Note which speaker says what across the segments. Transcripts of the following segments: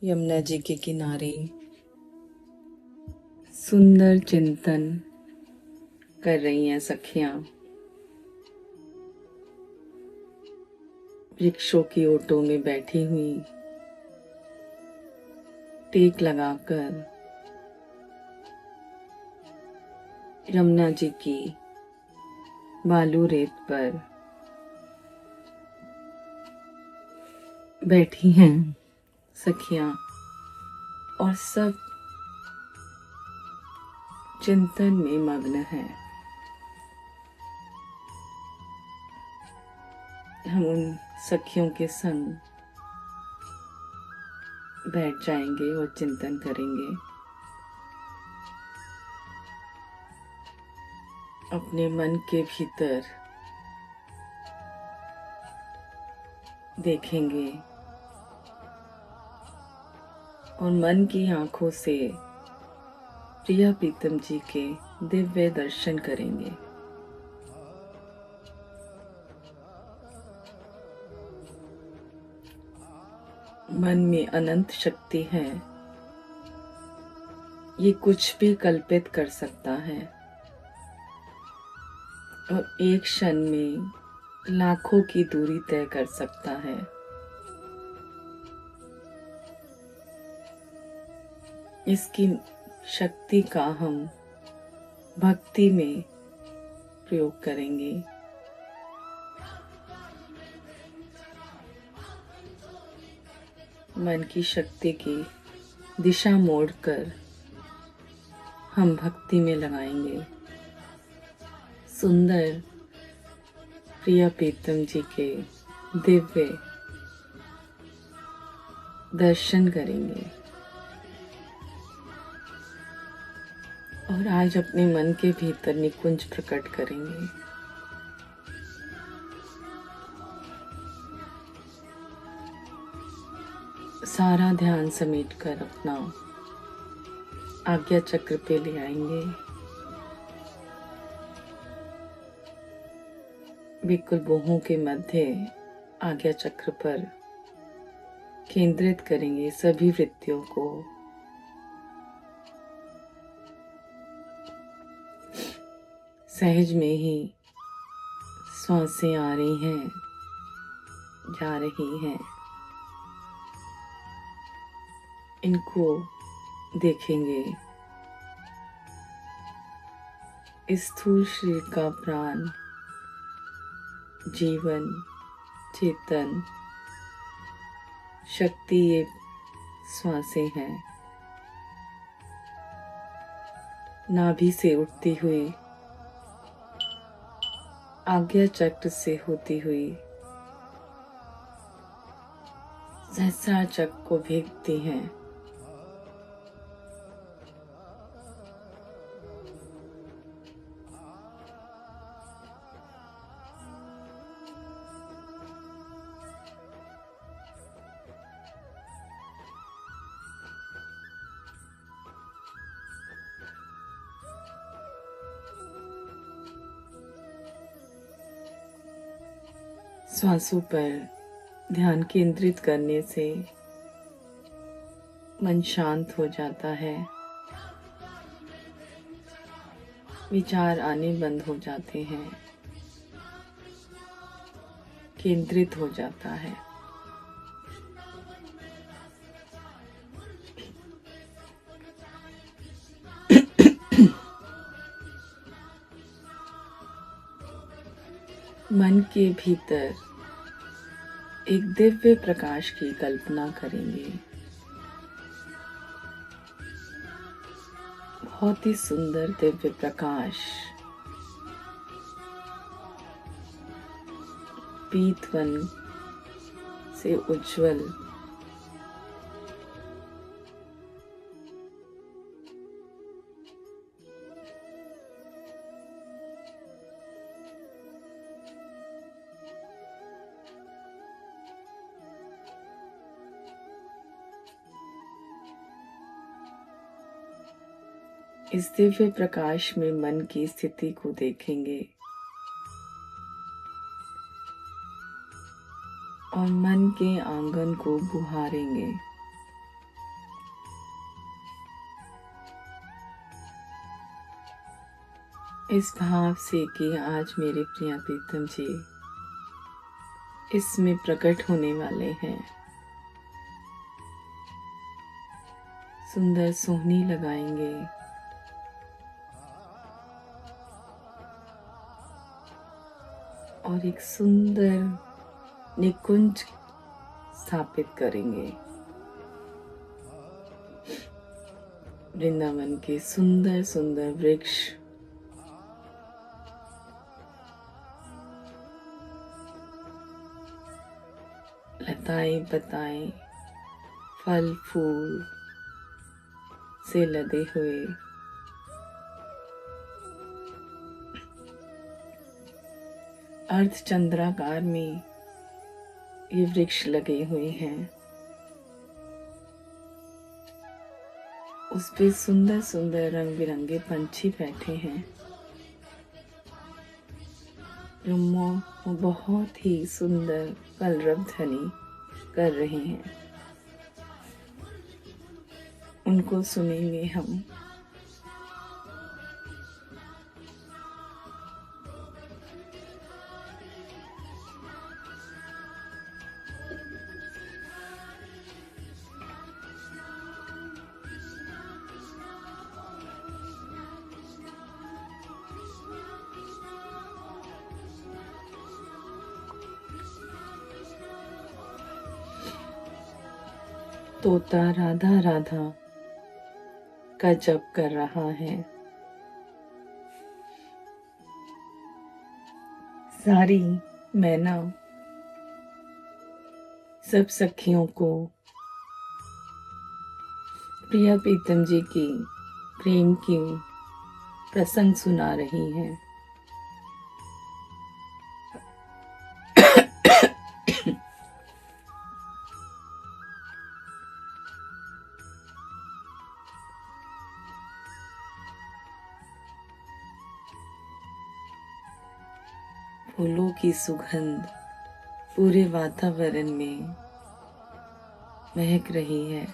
Speaker 1: यमुना जी के किनारे सुंदर चिंतन कर रही हैं सखियां। वृक्षों की ओटों में बैठी हुई, टेक लगाकर यमुना जी की बालू रेत पर बैठी हैं सखियां और सब चिंतन में मग्न हैं। हम उन सखियों के संग बैठ जाएंगे और चिंतन करेंगे। अपने मन के भीतर देखेंगे और मन की आंखों से प्रिया प्रीतम जी के दिव्य दर्शन करेंगे। मन में अनंत शक्ति है, ये कुछ भी कल्पित कर सकता है और एक क्षण में लाखों की दूरी तय कर सकता है। इसकी शक्ति का हम भक्ति में प्रयोग करेंगे। मन की शक्ति की दिशा मोड़कर हम भक्ति में लगाएंगे। सुंदर प्रिया प्रीतम जी के दिव्य दर्शन करेंगे और आज अपने मन के भीतर निकुंज प्रकट करेंगे। सारा ध्यान समेटकर अपना आज्ञा चक्र पे ले आएंगे। बिल्कुल बाहों के मध्य आज्ञा चक्र पर केंद्रित करेंगे सभी वृत्तियों को। सहज में ही सांसें आ रही हैं, जा रही हैं, इनको देखेंगे। इस स्थूल शरीर का प्राण, जीवन, चेतन शक्ति ये सांसें हैं। नाभि से उठती हुई, आज्ञा चक्र से होती हुई सहस्रार चक्र को भेदती हैं। श्वासों पर ध्यान केंद्रित करने से मन शांत हो जाता है, विचार आने बंद हो जाते हैं, केंद्रित हो जाता है। मन के भीतर एक दिव्य प्रकाश की कल्पना करेंगे। बहुत ही सुंदर दिव्य प्रकाश, पीतवन से उज्जवल, इस दिव्य प्रकाश में मन की स्थिति को देखेंगे और मन के आंगन को बुहारेंगे। इस भाव से कि आज मेरे प्रिय प्रीतम जी इसमें प्रकट होने वाले हैं। सुंदर सोहनी लगाएंगे, और एक सुंदर निकुंज स्थापित करेंगे। वृंदावन के सुंदर सुंदर वृक्ष लताएं पताएं फल फूल से लदे हुए अर्धचंद्राकार में ये वृक्ष लगे हुए हैं। उस पे सुंदर सुंदर रंग बिरंगे पंछी बैठे हैं जो बहुत ही सुंदर कलरव ध्वनि कर रहे हैं। उनको सुनेंगे हम। तोता राधा राधा का जप कर रहा है। सारी मैना सब सखियों को प्रिय प्रीतम जी की प्रेम की प्रसंग सुना रही हैं। फूलों की सुगंध पूरे वातावरण में महक रही है।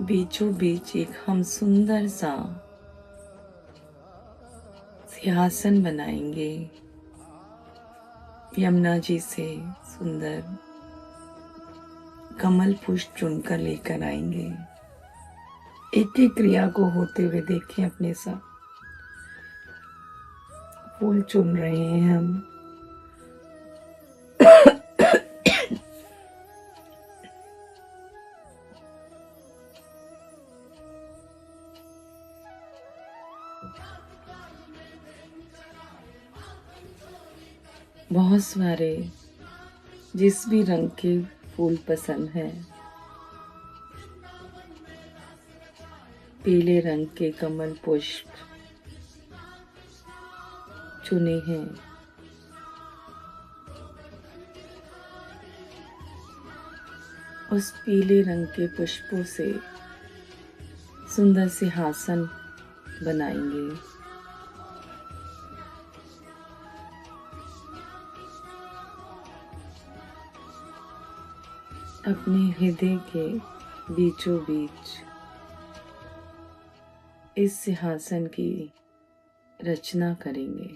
Speaker 1: बीचों बीच एक हम सुंदर सा सिंहासन बनाएंगे। यमुना जी से सुंदर कमल पुष्प चुनकर लेकर आएंगे। एक एक क्रिया को होते हुए देखें अपने साथ। फूल चुन रहे हैं हम। बहुत सारे जिस भी रंग के फूल पसंद है, पीले रंग के कमल पुष्प चुने हैं। उस पीले रंग के पुष्पों से सुंदर सिंहासन बनाएंगे। अपने हृदय के बीचों बीच इस सिंहासन की रचना करेंगे।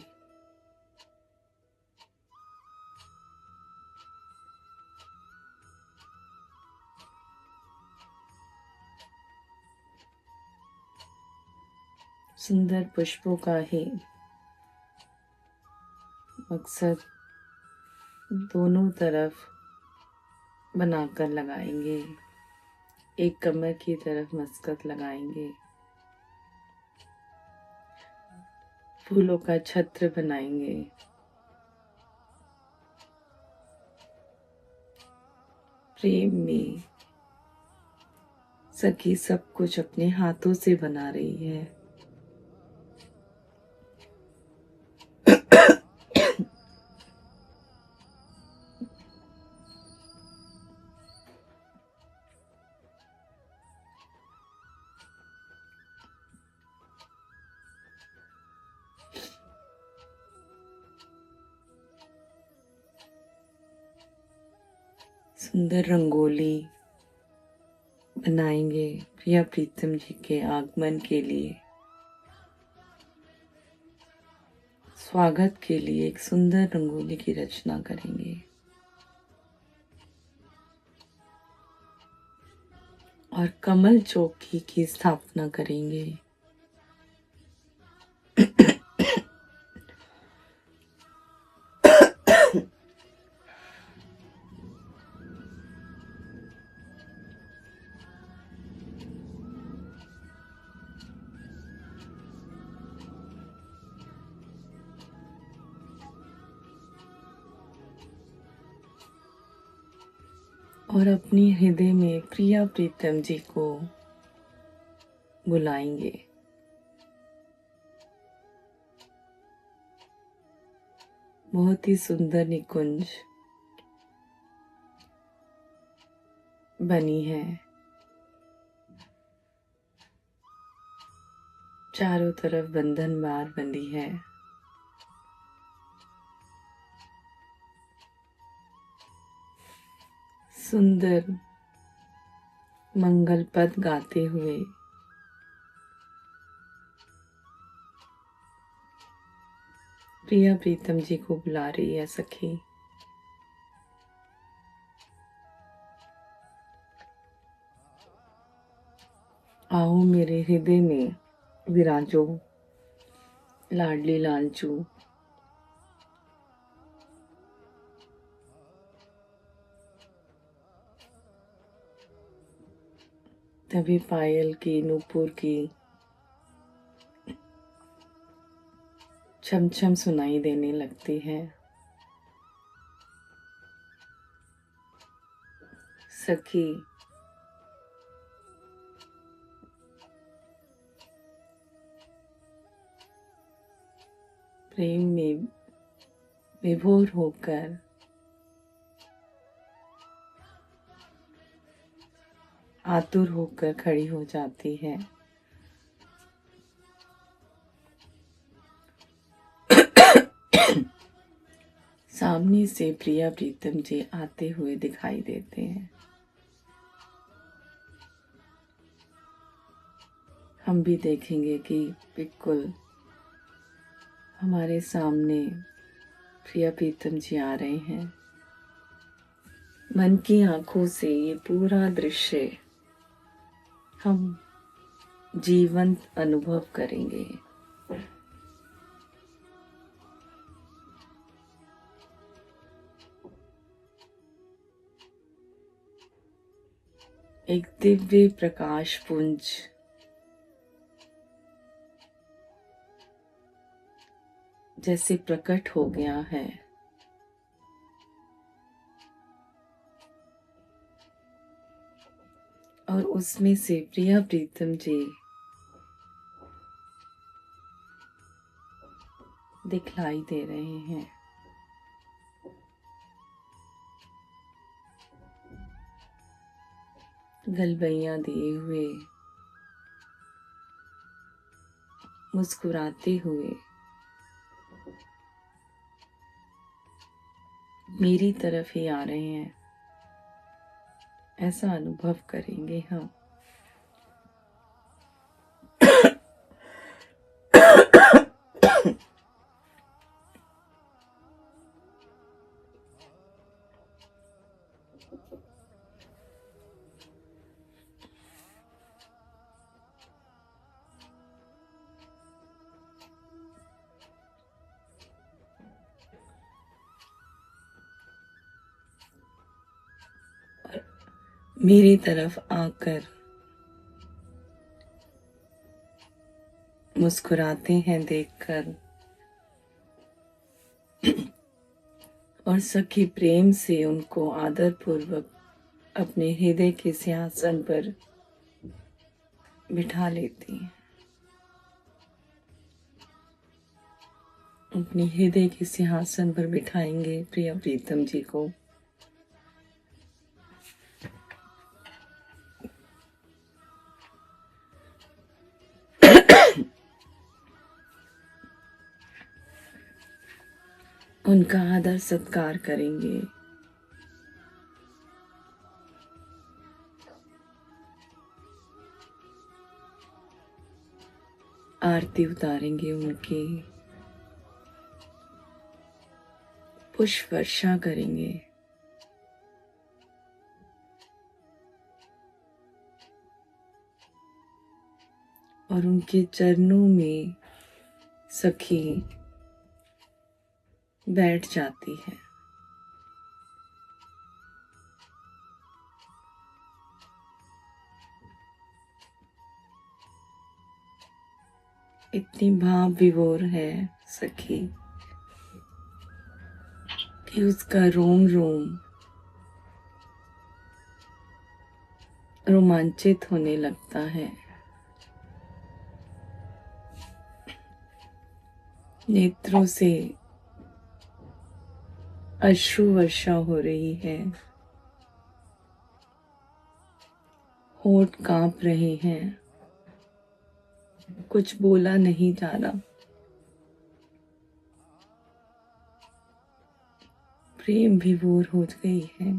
Speaker 1: सुंदर पुष्पों का ही मकसद दोनों तरफ बनाकर लगाएंगे। एक कमर की तरफ मस्कत लगाएंगे। फूलों का छत्र बनाएंगे। प्रेम में सखी सब कुछ अपने हाथों से बना रही है। सुंदर रंगोली बनाएंगे प्रिया प्रीतम जी के आगमन के लिए, स्वागत के लिए एक सुंदर रंगोली की रचना करेंगे और कमल चौकी की स्थापना करेंगे। और अपनी हृदय में प्रिया प्रीतम जी को बुलाएंगे। बहुत ही सुंदर निकुंज बनी है, चारों तरफ बंधन बार बंधी है। सुंदर मंगल पद गाते हुए प्रिया प्रीतम जी को बुला रही है सखी। आओ मेरे हृदय में विराजो लाडली लालचू। तभी पायल की, नूपुर की छम छम सुनाई देने लगती है। सखी प्रेम में विभोर होकर आतुर होकर खड़ी हो जाती है। सामने से प्रिया प्रीतम जी आते हुए दिखाई देते हैं। हम भी देखेंगे कि बिल्कुल हमारे सामने प्रिया प्रीतम जी आ रहे हैं। मन की आंखों से ये पूरा दृश्य हम जीवंत अनुभव करेंगे। एक दिव्य प्रकाश पुंज जैसे प्रकट हो गया है। और उसमें से प्रिया प्रीतम जी दिखलाई दे रहे हैं। गलबैया दिए हुए, मुस्कुराते हुए मेरी तरफ ही आ रहे हैं, ऐसा अनुभव करेंगे हम। मेरी तरफ आकर मुस्कुराते हैं देखकर, और सखी प्रेम से उनको आदर पूर्वक अपने हृदय के सिंहासन पर बिठा लेती हैं। अपने हृदय के सिंहासन पर बिठाएंगे प्रिया प्रीतम जी को। उनका आदर सत्कार करेंगे। आरती उतारेंगे उनकी, पुष्प वर्षा करेंगे। और उनके चरणों में सखी बैठ जाती है। इतनी भाव विभोर है सखी कि उसका रोम रोम रोमांचित होने लगता है। नेत्रों से अश्रु वर्षा हो रही है, होंठ कांप रहे हैं, कुछ बोला नहीं जा रहा। प्रेम विभोर हो गई है।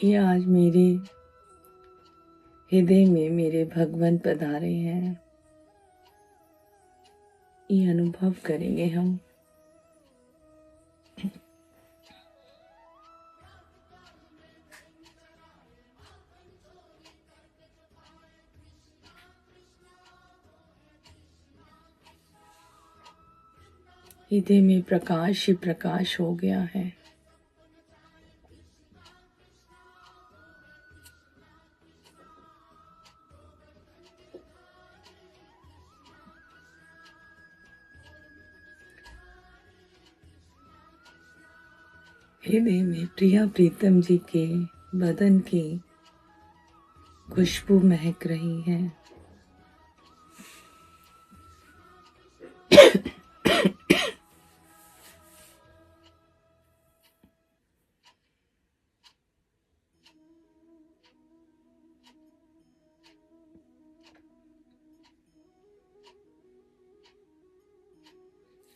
Speaker 1: ये आज मेरे हृदय में मेरे भगवान पधारे हैं, ये अनुभव करेंगे हम। हृदय में प्रकाश ही प्रकाश हो गया है। हृदय में प्रिया प्रीतम जी के बदन की खुशबू महक रही है।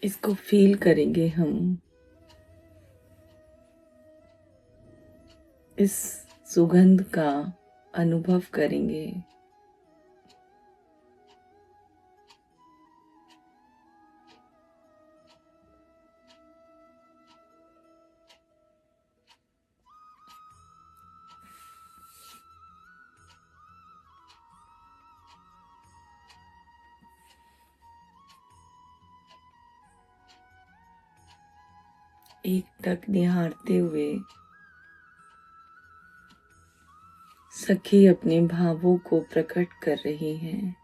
Speaker 1: इसको फील करेंगे हम। इस सुगंध का अनुभव करेंगे। एक टक निहारते हुए सखी अपने भावों को प्रकट कर रही हैं।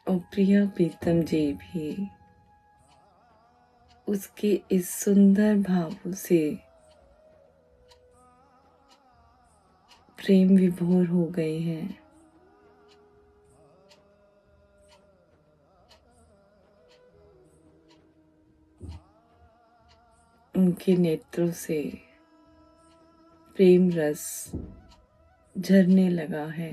Speaker 1: और प्रिया प्रीतम जी भी उसके इस सुंदर भावों से प्रेम विभोर हो गए हैं। उनके नेत्रों से प्रेम रस झरने लगा है।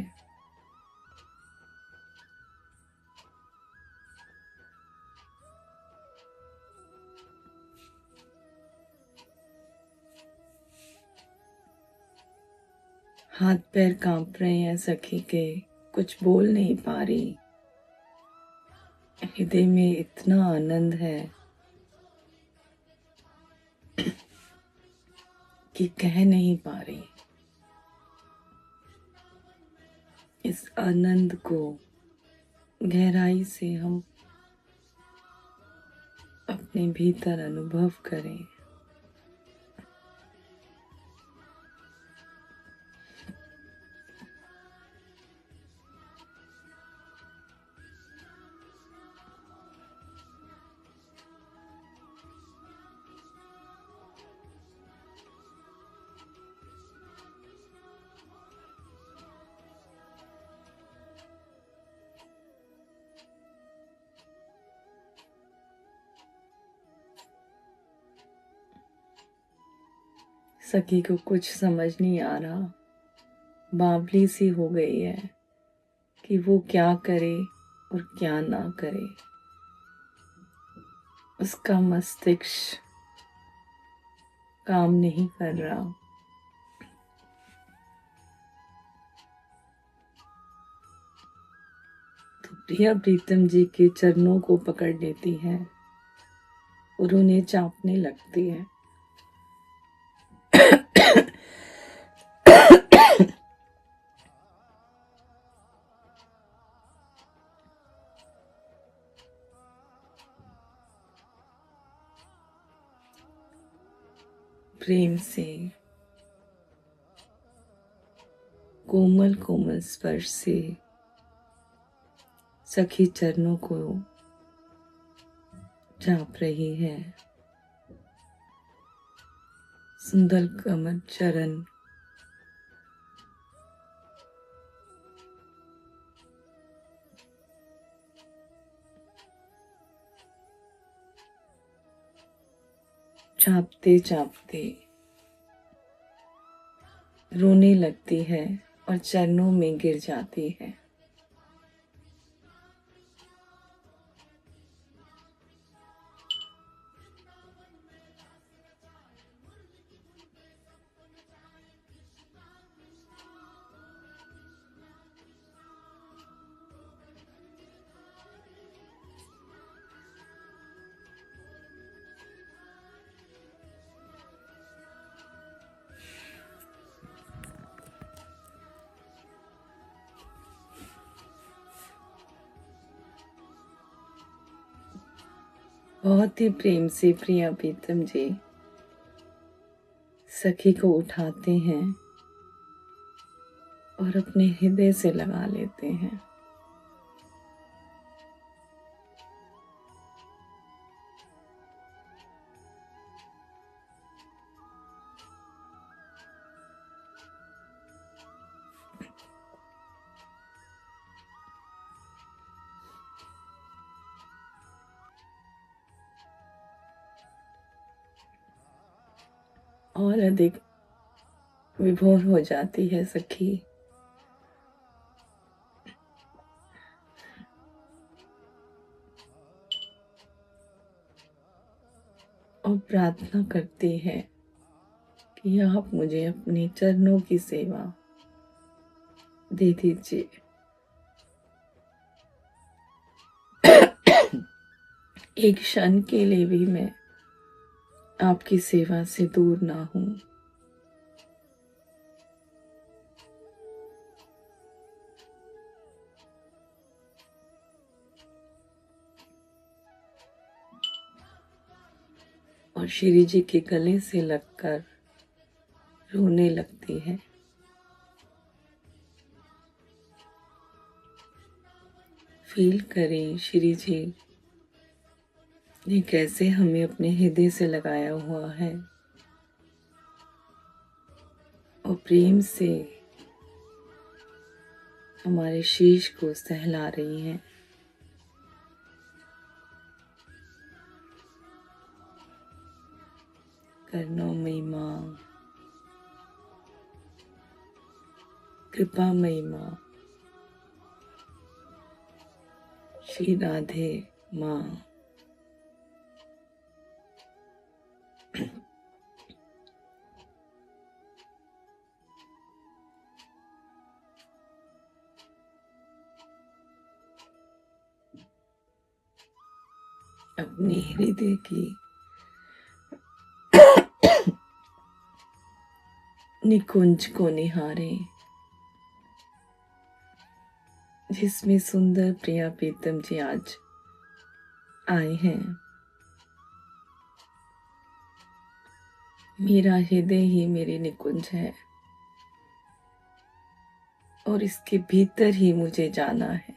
Speaker 1: हाथ पैर कांप रहे हैं सखी के, कुछ बोल नहीं पा रही। हृदय में इतना आनंद है कि कह नहीं पा रही। इस आनंद को गहराई से हम अपने भीतर अनुभव करें। सखी को कुछ समझ नहीं आ रहा, बावली सी हो गई है कि वो क्या करे और क्या ना करे। उसका मस्तिष्क काम नहीं कर रहा, तो प्रिया प्रीतम जी के चरणों को पकड़ लेती है और उन्हें चापने लगती है। प्रेम से, कोमल कोमल स्पर्श से सखी चरणों को चाप रही है। सुंदर कमल चरण चापते चापते रोने लगती है और चरणों में गिर जाती है। बहुत ही प्रेम से प्रिया प्रीतम जी सखी को उठाते हैं और अपने हृदय से लगा लेते हैं। और अधिक विभोर हो जाती है सखी और प्रार्थना करती है कि आप मुझे अपने चरणों की सेवा दे दीजिए। एक क्षण के लिए भी मैं आपकी सेवा से दूर ना हूं। और श्री जी के गले से लगकर रोने लगती है। फील करें श्री जी ने कैसे हमें अपने हृदय से लगाया हुआ है और प्रेम से हमारे शीश को सहला रही हैं। करुणामयी माँ, कृपामयी माँ, श्री राधे माँ, अपने हृदय की निकुंज को निहारें जिसमें सुंदर प्रिया प्रीतम जी आज आए हैं। मेरा हृदय ही मेरी निकुंज है और इसके भीतर ही मुझे जाना है।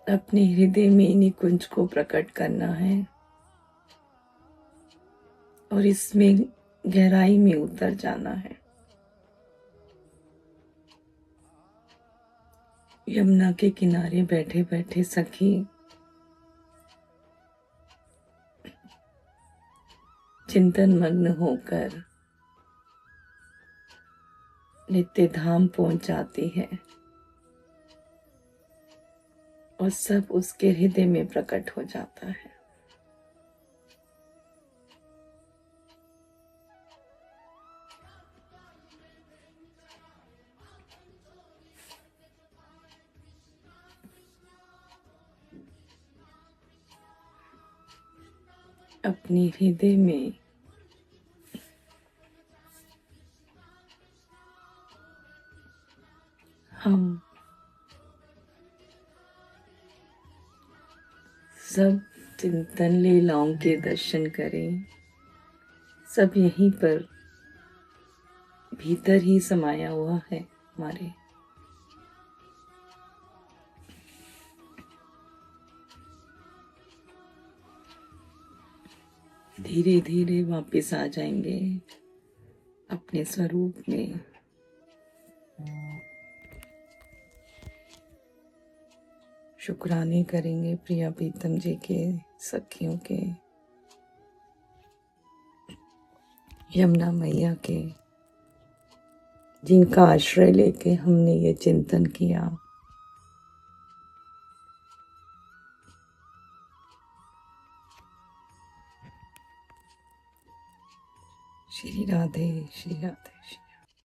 Speaker 1: अपने हृदय में निकुंज को प्रकट करना है और इसमें गहराई में उतर जाना है। यमुना के किनारे बैठे बैठे सखी चिंतन मग्न होकर नित्य धाम पहुंच जाती है और सब उसके हृदय में प्रकट हो जाता है। अपने हृदय में हम सब चिंतन लीलाओं के दर्शन करें। सब यहीं पर भीतर ही समाया हुआ है हमारे। धीरे धीरे वापस आ जाएंगे अपने स्वरूप में। शुक्राने करेंगे प्रिया प्रीतम जी के, सखियों के, यमुना मैया के, जिनका आश्रय लेके हमने ये चिंतन किया। श्री राधे श्री राधे श्री